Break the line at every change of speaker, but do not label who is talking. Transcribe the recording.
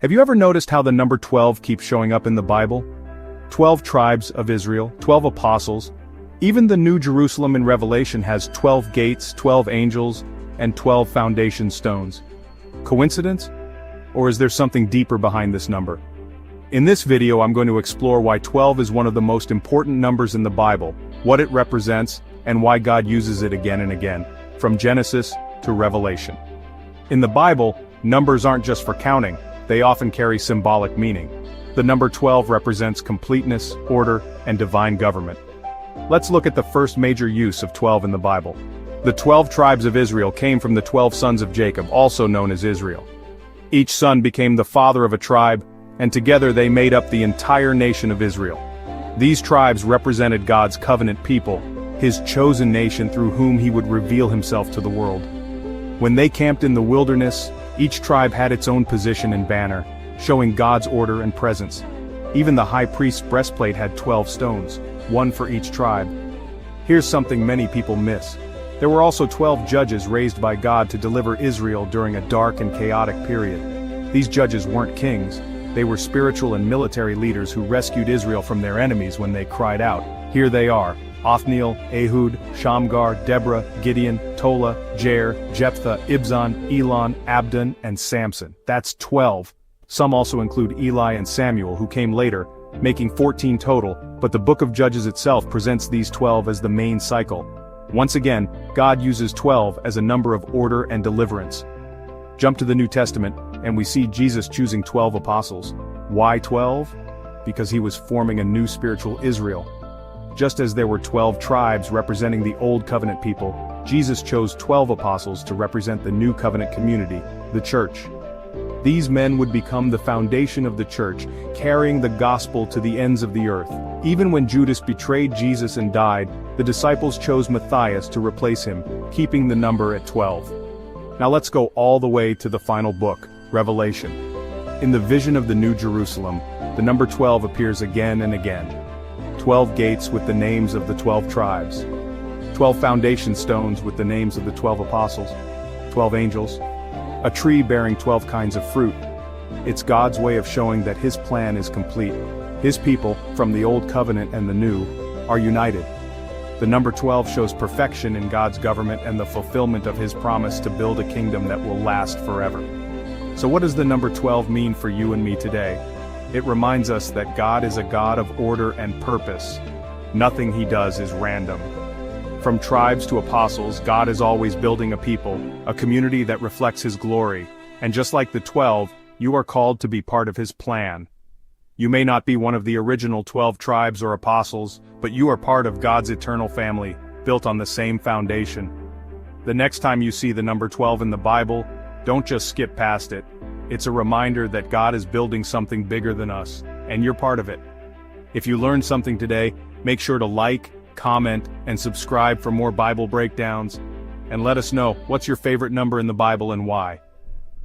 Have you ever noticed how the number 12 keeps showing up in the Bible? 12 tribes of Israel, 12 apostles. Even the New Jerusalem in Revelation has 12 gates, 12 angels, and 12 foundation stones. Coincidence? Or is there something deeper behind this number? In this video I'm going to explore why 12 is one of the most important numbers in the Bible, what it represents, and why God uses it again and again, from Genesis to Revelation. In the Bible, numbers aren't just for counting, they often carry symbolic meaning. The number 12 represents completeness, order, and divine government. Let's look at the first major use of 12 in the Bible. The 12 tribes of Israel came from the 12 sons of Jacob, also known as Israel. Each son became the father of a tribe, and together they made up the entire nation of Israel. These tribes represented God's covenant people, his chosen nation through whom he would reveal himself to the world. When they camped in the wilderness, each tribe had its own position and banner, showing God's order and presence. Even the high priest's breastplate had 12 stones, one for each tribe. Here's something many people miss. There were also 12 judges raised by God to deliver Israel during a dark and chaotic period. These judges weren't kings, they were spiritual and military leaders who rescued Israel from their enemies when they cried out. Here they are: Othniel, Ehud, Shamgar, Deborah, Gideon, Tola, Jair, Jephthah, Ibzan, Elon, Abdon, and Samson. That's 12. Some also include Eli and Samuel, who came later, making 14 total, but the book of Judges itself presents these 12 as the main cycle. Once again, God uses 12 as a number of order and deliverance. Jump to the New Testament, and we see Jesus choosing 12 apostles. Why 12? Because he was forming a new spiritual Israel. Just as there were 12 tribes representing the Old Covenant people, Jesus chose 12 apostles to represent the New Covenant community, the church. These men would become the foundation of the church, carrying the gospel to the ends of the earth. Even when Judas betrayed Jesus and died, the disciples chose Matthias to replace him, keeping the number at 12. Now let's go all the way to the final book, Revelation. In the vision of the New Jerusalem, the number 12 appears again and again. 12 gates with the names of the 12 tribes. 12 foundation stones with the names of the 12 apostles. 12 angels. A tree bearing 12 kinds of fruit. It's God's way of showing that his plan is complete. His people, from the Old Covenant and the New, are united. The number 12 shows perfection in God's government and the fulfillment of his promise to build a kingdom that will last forever. So what does the number 12 mean for you and me today? It reminds us that God is a God of order and purpose. Nothing he does is random. From tribes to apostles, God is always building a people, a community that reflects his glory. And just like the 12, you are called to be part of his plan. You may not be one of the original 12 tribes or apostles, but you are part of God's eternal family, built on the same foundation. The next time you see the number 12 in the Bible, don't just skip past it. It's a reminder that God is building something bigger than us, and you're part of it. If you learned something today, make sure to like, comment, and subscribe for more Bible breakdowns. And let us know, what's your favorite number in the Bible and why?